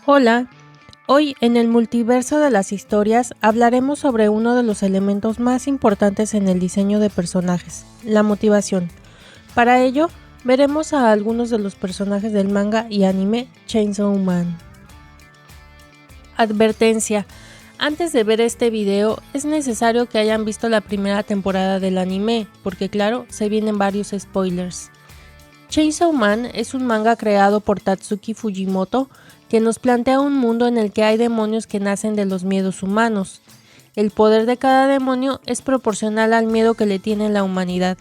Hola, hoy en el multiverso de las historias hablaremos sobre uno de los elementos más importantes en el diseño de personajes, la motivación. Para ello, veremos a algunos de los personajes del manga y anime Chainsaw Man. Advertencia: antes de ver este video es necesario que hayan visto la primera temporada del anime, porque claro, se vienen varios spoilers. Chainsaw Man es un manga creado por Tatsuki Fujimoto que nos plantea un mundo en el que hay demonios que nacen de los miedos humanos. El poder de cada demonio es proporcional al miedo que le tiene la humanidad.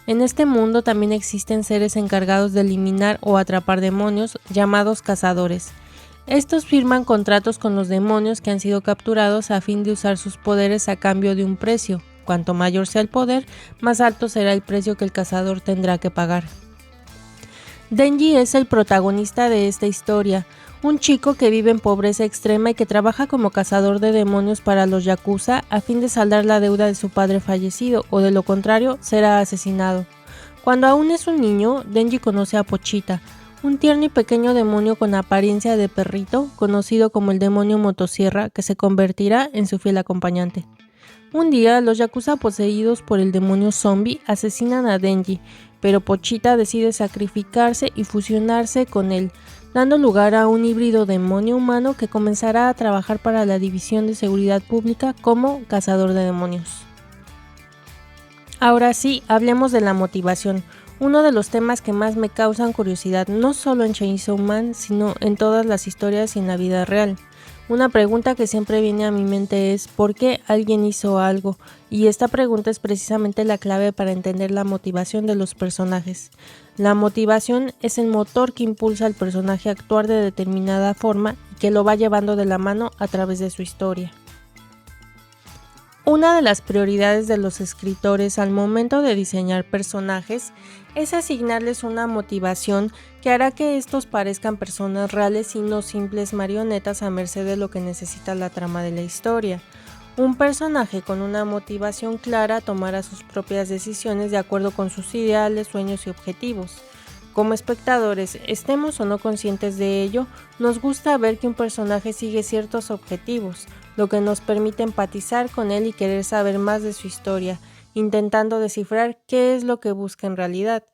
En este mundo también existen seres encargados de eliminar o atrapar demonios, llamados cazadores. Estos firman contratos con los demonios que han sido capturados a fin de usar sus poderes a cambio de un precio. Cuanto mayor sea el poder, más alto será el precio que el cazador tendrá que pagar. Denji es el protagonista de esta historia, un chico que vive en pobreza extrema y que trabaja como cazador de demonios para los yakuza a fin de saldar la deuda de su padre fallecido, o de lo contrario, será asesinado. Cuando aún es un niño, Denji conoce a Pochita, un tierno y pequeño demonio con apariencia de perrito, conocido como el demonio motosierra, que se convertirá en su fiel acompañante. Un día, los yakuza poseídos por el demonio zombie asesinan a Denji, pero Pochita decide sacrificarse y fusionarse con él, dando lugar a un híbrido demonio humano que comenzará a trabajar para la División de Seguridad Pública como cazador de demonios. Ahora sí, hablemos de la motivación, uno de los temas que más me causan curiosidad no solo en Chainsaw Man, sino en todas las historias y en la vida real. Una pregunta que siempre viene a mi mente es ¿por qué alguien hizo algo? Y esta pregunta es precisamente la clave para entender la motivación de los personajes. La motivación es el motor que impulsa al personaje a actuar de determinada forma y que lo va llevando de la mano a través de su historia. Una de las prioridades de los escritores al momento de diseñar personajes es asignarles una motivación que hará que estos parezcan personas reales y no simples marionetas a merced de lo que necesita la trama de la historia. Un personaje con una motivación clara tomará sus propias decisiones de acuerdo con sus ideales, sueños y objetivos. Como espectadores, estemos o no conscientes de ello, nos gusta ver que un personaje sigue ciertos objetivos, lo que nos permite empatizar con él y querer saber más de su historia, intentando descifrar qué es lo que busca en realidad,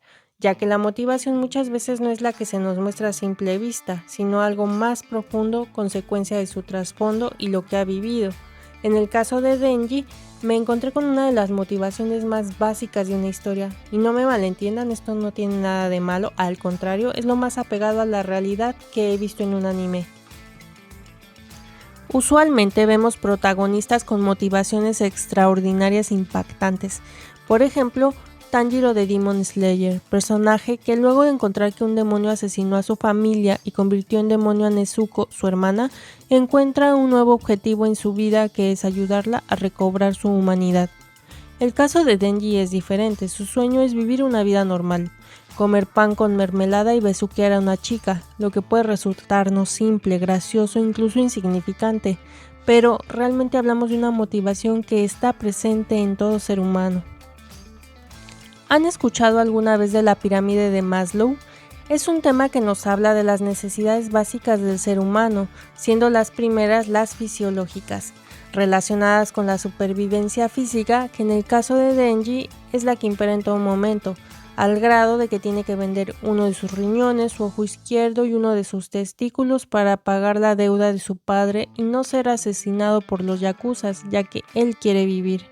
ya que la motivación muchas veces no es la que se nos muestra a simple vista, sino algo más profundo, consecuencia de su trasfondo y lo que ha vivido. En el caso de Denji, me encontré con una de las motivaciones más básicas de una historia, y no me malentiendan, esto no tiene nada de malo, al contrario, es lo más apegado a la realidad que he visto en un anime. Usualmente vemos protagonistas con motivaciones extraordinarias e impactantes. Por ejemplo, Tanjiro de Demon Slayer, personaje que luego de encontrar que un demonio asesinó a su familia y convirtió en demonio a Nezuko, su hermana, encuentra un nuevo objetivo en su vida que es ayudarla a recobrar su humanidad. El caso de Denji es diferente, su sueño es vivir una vida normal, comer pan con mermelada y besuquear a una chica, lo que puede resultarnos simple, gracioso e incluso insignificante, pero realmente hablamos de una motivación que está presente en todo ser humano. ¿Han escuchado alguna vez de la pirámide de Maslow? Es un tema que nos habla de las necesidades básicas del ser humano, siendo las primeras las fisiológicas, relacionadas con la supervivencia física, que en el caso de Denji es la que impera en todo momento, al grado de que tiene que vender uno de sus riñones, su ojo izquierdo y uno de sus testículos para pagar la deuda de su padre y no ser asesinado por los yakuzas, ya que él quiere vivir.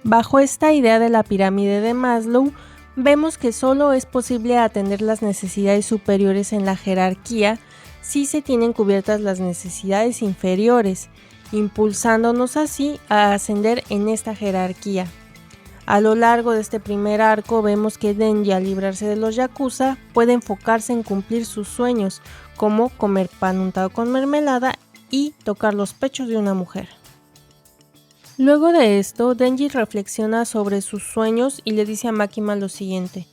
Bajo esta idea de la pirámide de Maslow, vemos que solo es posible atender las necesidades superiores en la jerarquía si se tienen cubiertas las necesidades inferiores, impulsándonos así a ascender en esta jerarquía. A lo largo de este primer arco vemos que Denji, al librarse de los yakuza, puede enfocarse en cumplir sus sueños, como comer pan untado con mermelada y tocar los pechos de una mujer. Luego de esto, Denji reflexiona sobre sus sueños y le dice a Makima lo siguiente: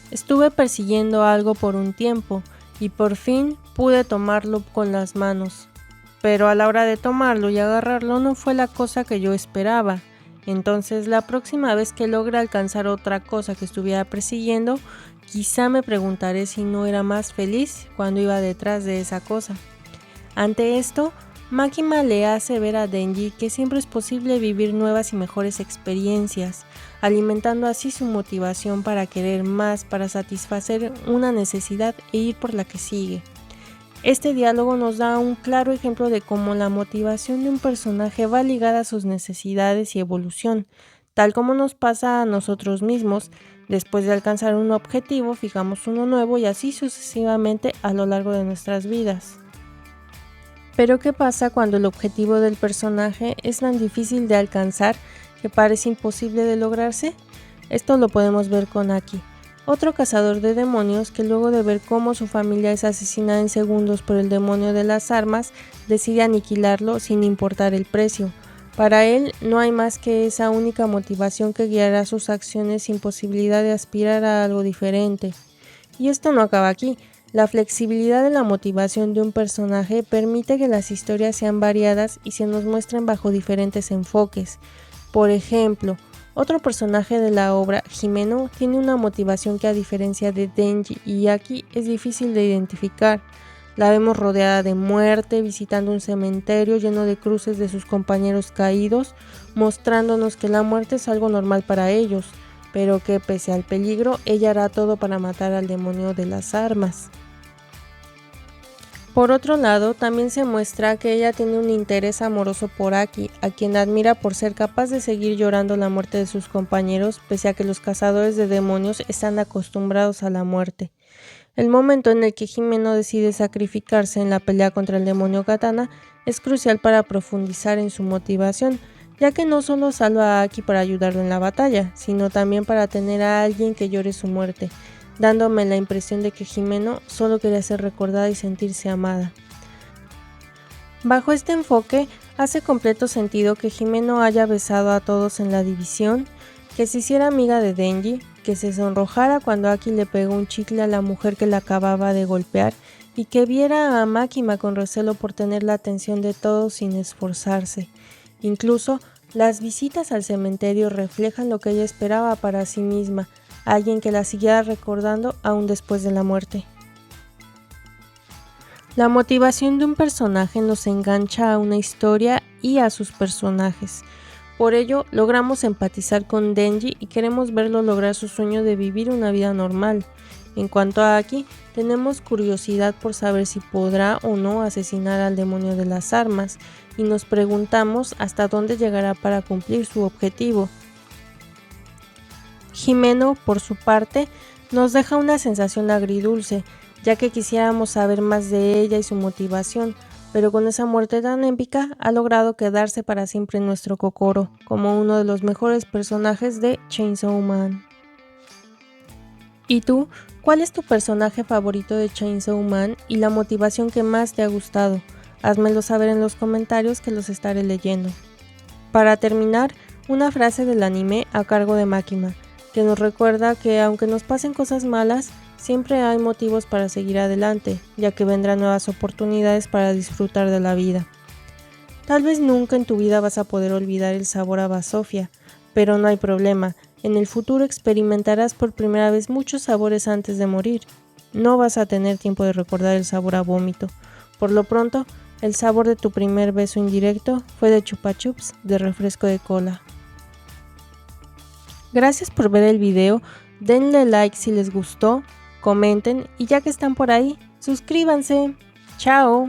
estuve persiguiendo algo por un tiempo y por fin pude tomarlo con las manos, pero a la hora de tomarlo y agarrarlo no fue la cosa que yo esperaba. Entonces la próxima vez que logre alcanzar otra cosa que estuviera persiguiendo, Quizá me preguntaré si no era más feliz cuando iba detrás de esa cosa. Ante esto, Makima le hace ver a Denji que siempre es posible vivir nuevas y mejores experiencias, alimentando así su motivación para querer más, para satisfacer una necesidad e ir por la que sigue. Este diálogo nos da un claro ejemplo de cómo la motivación de un personaje va ligada a sus necesidades y evolución, tal como nos pasa a nosotros mismos. Después de alcanzar un objetivo, fijamos uno nuevo y así sucesivamente a lo largo de nuestras vidas. Pero ¿qué pasa cuando el objetivo del personaje es tan difícil de alcanzar que parece imposible de lograrse? Esto lo podemos ver con Aki, otro cazador de demonios que luego de ver cómo su familia es asesinada en segundos por el demonio de las armas, decide aniquilarlo sin importar el precio. Para él no hay más que esa única motivación que guiará sus acciones sin posibilidad de aspirar a algo diferente. Y esto no acaba aquí. La flexibilidad de la motivación de un personaje permite que las historias sean variadas y se nos muestren bajo diferentes enfoques. Por ejemplo, otro personaje de la obra, Himeno, tiene una motivación que a diferencia de Denji y Aki es difícil de identificar. La vemos rodeada de muerte, visitando un cementerio lleno de cruces de sus compañeros caídos, mostrándonos que la muerte es algo normal para ellos, pero que pese al peligro, ella hará todo para matar al demonio de las armas. Por otro lado, también se muestra que ella tiene un interés amoroso por Aki, a quien admira por ser capaz de seguir llorando la muerte de sus compañeros, pese a que los cazadores de demonios están acostumbrados a la muerte. El momento en el que Himeno decide sacrificarse en la pelea contra el demonio Katana es crucial para profundizar en su motivación, ya que no solo salva a Aki para ayudarlo en la batalla, sino también para tener a alguien que llore su muerte, dándome la impresión de que Himeno solo quería ser recordada y sentirse amada. Bajo este enfoque, hace completo sentido que Himeno haya besado a todos en la división, que se hiciera amiga de Denji, que se sonrojara cuando Aki le pegó un chicle a la mujer que la acababa de golpear y que viera a Makima con recelo por tener la atención de todos sin esforzarse. Incluso, las visitas al cementerio reflejan lo que ella esperaba para sí misma, alguien que la siguiera recordando aún después de la muerte. La motivación de un personaje nos engancha a una historia y a sus personajes. Por ello, logramos empatizar con Denji y queremos verlo lograr su sueño de vivir una vida normal. En cuanto a Aki, tenemos curiosidad por saber si podrá o no asesinar al demonio de las armas, y nos preguntamos hasta dónde llegará para cumplir su objetivo. Himeno, por su parte, nos deja una sensación agridulce, ya que quisiéramos saber más de ella y su motivación, pero con esa muerte tan épica ha logrado quedarse para siempre en nuestro Kokoro, como uno de los mejores personajes de Chainsaw Man. ¿Y tú? ¿Cuál es tu personaje favorito de Chainsaw Man y la motivación que más te ha gustado? Házmelo saber en los comentarios que los estaré leyendo. Para terminar, una frase del anime a cargo de Makima, que nos recuerda que aunque nos pasen cosas malas, siempre hay motivos para seguir adelante, ya que vendrán nuevas oportunidades para disfrutar de la vida. Tal vez nunca en tu vida vas a poder olvidar el sabor a basofia, pero no hay problema, en el futuro experimentarás por primera vez muchos sabores antes de morir. No vas a tener tiempo de recordar el sabor a vómito. Por lo pronto, el sabor de tu primer beso indirecto fue de Chupa Chups de refresco de cola. Gracias por ver el video, denle like si les gustó, comenten y ya que están por ahí, suscríbanse. ¡Chao!